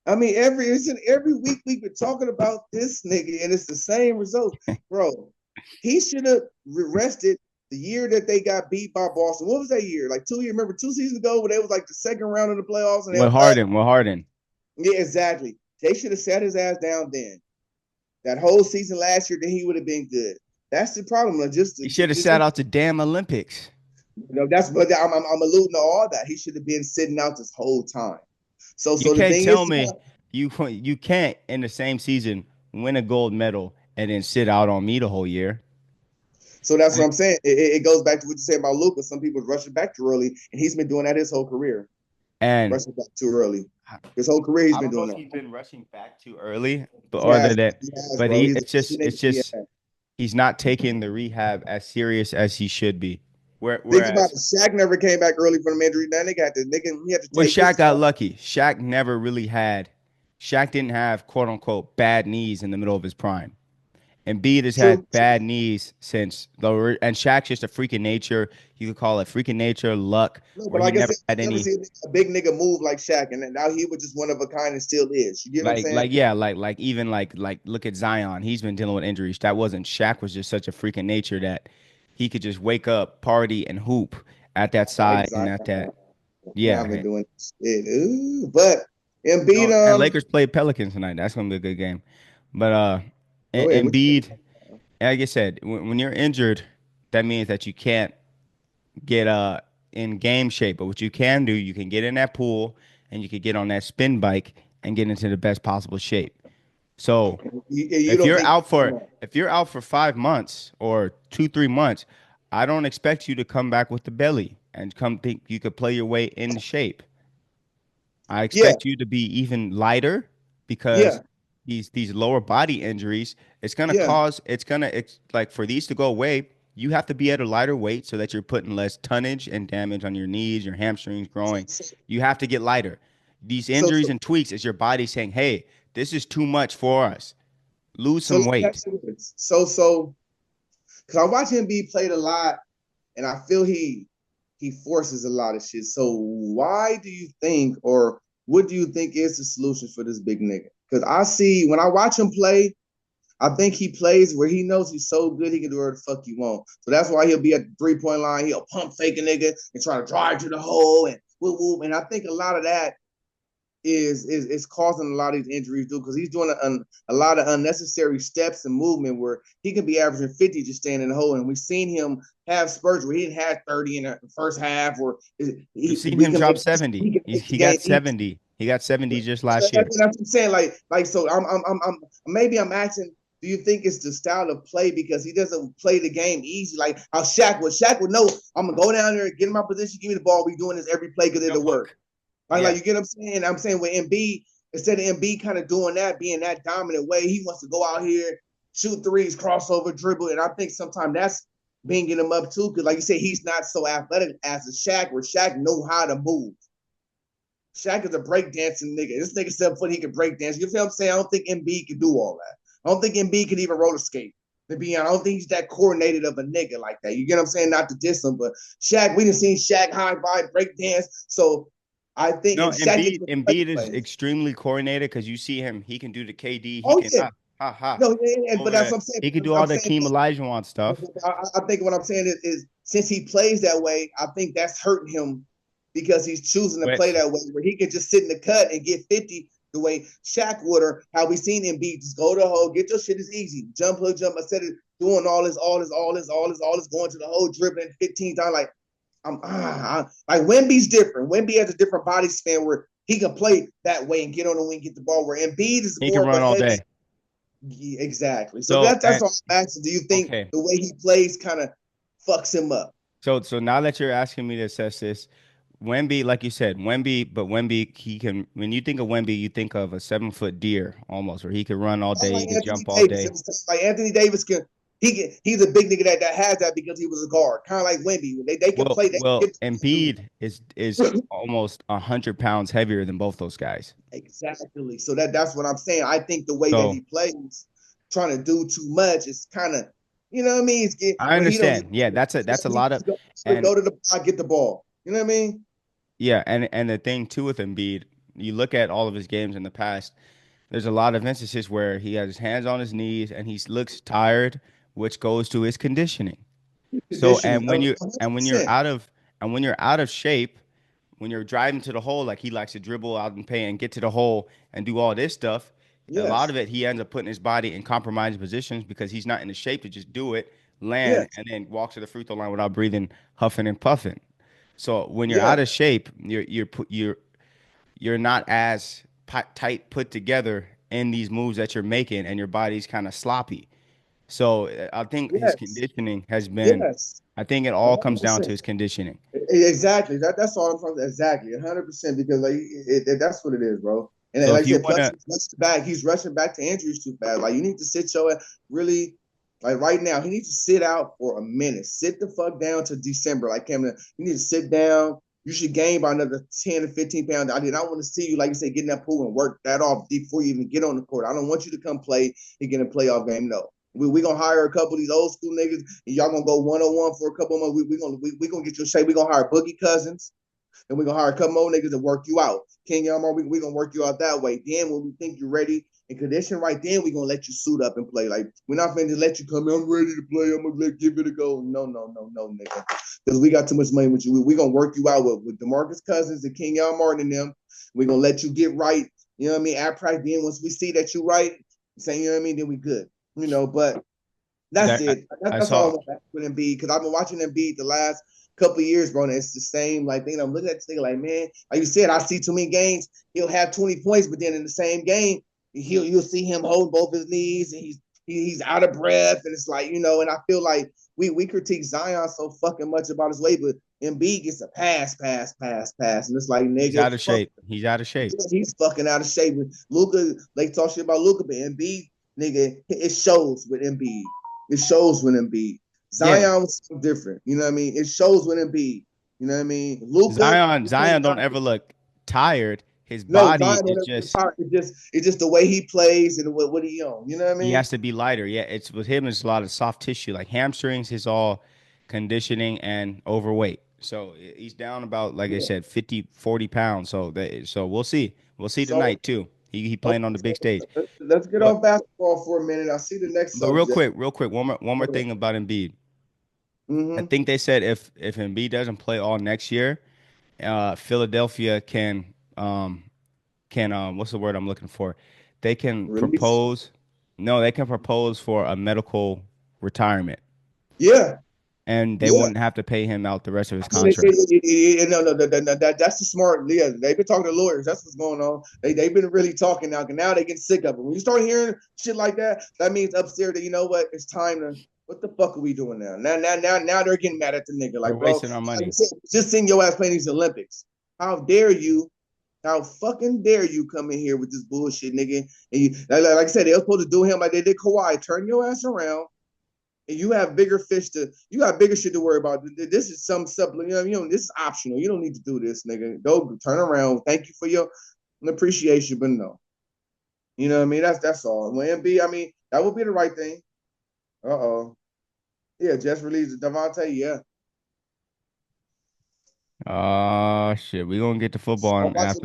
I mean, every week we've been talking about this nigga, and it's the same result, bro. He should have rested the year that they got beat by Boston. What was that year? Like 2 years? Remember 2 seasons ago when they was like the second round of the playoffs, and they With were Harden, with Harden. yeah, exactly. They should have sat his ass down then. That whole season last year, then he would have been good. That's the problem. Like, He should have just sat out the damn Olympics. that's but I'm alluding to all that. He should have been sitting out this whole time. You The can't thing tell is, me you can't in the same season win a gold medal and then sit out on me the whole year. so that's what I'm saying. It goes back to what you said about Luka. Some people rushing back too early, and he's been doing that his whole career. And Rushing back too early. His whole career, he's I been don't know doing if that. he's been rushing back too early, but He other has, than he has, but bro. he He's it's just he's not taking the rehab as serious as he should be. think about Whereas it. Shaq never came back early from injury. Now he had to well, take his Shaq got time. lucky. Shaq didn't have quote unquote bad knees in the middle of his prime. Embiid has had True. bad knees since the and Shaq's just a freak of nature. You could call it freak of nature, luck, No, but where he like I never said, had you never any see a big nigga move like Shaq, and now he was just one of a kind and still is. You get what I'm saying? like even like look at Zion. He's been dealing with injuries. That wasn't Shaq was just such a freak of nature that he could just wake up, party, and hoop at that I like size and Zion. at that. Zion Yeah. been doing shit. Ooh, but Embiid, No, and Lakers play Pelicans tonight. That's gonna be a good game. But go ahead. What you Embiid, like I said, when you're injured, that means that you can't get in game shape. But what you can do, you can get in that pool and you can get on that spin bike and get into the best possible shape. So you don't think? if you're out for 5 months or 2 3 months, I don't expect you to come back with the belly and come think you could play your way into shape. I Yeah, expect you to be even lighter because yeah, these lower body injuries, yeah. it's like for these to go away, you have to be at a lighter weight so that you're putting less tonnage and damage on your knees, your hamstrings growing. So, You have to get lighter. These so, injuries so, and tweaks is your body saying, "Hey, this is too much for us. Lose so some let me weight." ask you this. Because I watch him be played a lot, and I feel he forces a lot of shit. So why do you think, or what do you think is the solution for this big nigga? Because I see when I watch him play, I think he plays where he knows he's so good he can do whatever the fuck he want. So that's why he'll be at the 3 point line. He'll pump fake a nigga and try to drive to the hole and whoop whoop. And I think a lot of that is causing a lot of these injuries, dude, because he's doing a lot of unnecessary steps and movement where he can be averaging 50 just standing in the hole. And we've seen him have spurts where he didn't have 30 in the first half, or We've seen we him can drop make 70. the He game got easy. 70. He got 70 just So last that's year. what I'm saying. So I'm maybe I'm asking, do you think it's the style of play because he doesn't play the game easy like how Shaq would know I'm gonna go down there, get in my position, give me the ball. We doing this every play because Jump it'll work. hook. Like Yeah. you get what I'm saying? I'm saying with Embiid, instead of Embiid kind of doing that, being that dominant way, he wants to go out here, shoot threes, crossover, dribble, and I think sometimes that's bringing him up too. Because like you said, he's not so athletic as a Shaq, where Shaq know how to move. Shaq is a breakdancing nigga. This nigga 7 foot, he can break dance. You feel what I'm saying? I don't think Embiid can do all that. I don't think Embiid can even roller skate. To be honest, I don't think he's that coordinated of a nigga like that. You get what I'm saying? Not to diss him, but Shaq, we done seen Shaq high five, break dance. So I think, No, and Shaq gets Embiid is plays. extremely coordinated because you see him. He can do the KD. He Oh can yeah, ha no, but over that's there. what I'm saying. He can do I'm all the saying, Keem Olajuwon stuff. I think what I'm saying is since he plays that way, I think that's hurting him because he's choosing to play But that way, where he can just sit in the cut and get 50 the way Shaq would, or how we seen him be. Just go to the hole, get your shit is easy. Jump, hook, jump. Instead of doing all this, going to the hole, dribbling 15 times. Like, like Wemby's different. Wemby has a different body span where he can play that way and get on the wing, get the ball. Where Embiid is he can more of run a all heavy. day. Yeah, exactly. So So that's and all I'm asking. Do you think okay. the way he plays kind of fucks him up? So now that you're asking me to assess this, Wemby, like you said, Wemby, he can. When you think of Wemby, you think of a 7 foot deer almost, where he could run all Kind of day, he like could Anthony jump all Davis. day. It's like Anthony Davis he's a big nigga that has that because he was a guard. Kind of like Wemby. They can play. They can Well, get Embiid is almost 100 pounds heavier than both those guys. exactly. So that's what I'm saying. I think the way that So he plays, trying to do too much, is kind of, you know what I mean. It's I where he don't. understand. Yeah, that's a He lot of just and go to the get the ball. You know what I mean? yeah, and the thing too with Embiid, you look at all of his games in the past, there's a lot of instances where he has his hands on his knees and he looks tired, which goes to his conditioning. So, Conditioning, and when you're 100%. out of when you're out of shape, when you're driving to the hole, like he likes to dribble out and pay and get to the hole and do all this stuff, a lot Yes, of it he ends up putting his body in compromised positions because he's not in the shape to just do it, land, yes, and then walk to the free throw line without breathing, huffing and puffing. So when you're yes, out of shape, you're not as tight put together in these moves that you're making, and your body's kind of sloppy. So I think his yes, conditioning has been. yes. I think it all comes down to 100%. his conditioning. Exactly. That's all I'm trying to exactly 100% because like that's what it is, bro. And So like if I you said, want plus to, he's rushing back. He's rushing back to injuries too fast. Like you need to sit your really like right now. He needs to sit out for a minute. Sit the fuck down to December. Like Cameron, you need to sit down. You should gain by another 10 to 15 pounds. I did not want to see you, like you said, get in that pool and work that off before you even get on the court. I don't want you to come play and get a playoff game. No. We gonna hire a couple of these old school niggas, and y'all gonna go 1-on-1 for a couple of months. We gonna get you in shape. We gonna hire Boogie Cousins, and we gonna hire a couple more niggas to work you out. King Yamar, we gonna work you out that way. Then when we think you're ready and condition right, then we gonna let you suit up and play. Like we're not finna just let you come in. I'm ready to play. I'm gonna give it a go. No, no, no, no, nigga. Because we got too much money with you. We gonna work you out with DeMarcus Cousins and King Yamar and them. We gonna let you get right. You know what I mean? At practice, then once we see that you right, saying you know what I mean, then we good. But that's that it. I That's all I saw want with Embiid because I've been watching Embiid the last couple of years, bro. And it's the same like thing. I'm looking at this thing like, man, like you said, I see too many games. He'll have 20 points, but then in the same game, you'll see him holding both his knees and he's out of breath, and it's like and I feel like we critique Zion so fucking much about his weight, but Embiid gets a pass, pass, pass, pass, and it's like he's nigga, out of fuck, shape. He's out of shape. he's fucking out of shape. With Luka, they talk shit about Luka, but Embiid, nigga, it shows with Embiid. It shows with Embiid. Yeah, Zion was different. You know what I mean? It shows with Embiid. You know what I mean? Luka, Zion don't ever look tired. His no, body Zion don't is ever get just tired. It's just the way he plays and what he on. You know what I he mean? has to be lighter. Yeah, it's with him. It's a lot of soft tissue, like hamstrings. Is all conditioning and overweight. So he's down about like I Yeah. said, 50, 40 pounds. So we'll see. We'll see So tonight too. He okay, playing on the so big stage. let's get But off basketball for a minute. I see the next but subject. real quick, one more thing about Embiid. I Mm-hmm. think they said if Embiid doesn't play all next year, Philadelphia can what's the word I'm looking for? They can Release. propose. No, they can propose for a medical retirement, Yeah. and they Yeah. wouldn't have to pay him out the rest of his Yeah, contract. no, that's the smart. Yeah, they've been talking to lawyers. That's what's going on. They've been really talking now. And now they get sick of it. When you start hearing shit like that, that means upstairs that you know what, it's time to. What the fuck are we doing now? Now they're getting mad at the nigga. They're Like, bro, wasting our like you money. said, just seeing your ass playing these Olympics. How dare you? How fucking dare you come in here with this bullshit, nigga? And you, like I said, they were supposed to do him like they did Kawhi. Turn your ass around and you have bigger fish to you got bigger shit to worry about. This is some supplement, this is optional. You don't need to do this, nigga. Go turn around. Thank you for your appreciation, but no. You know what I mean? That's all. When MB, I mean, that would be the right thing. Uh-oh. Yeah, just released Devontae, yeah. Oh shit, we gonna get to football I'm after watching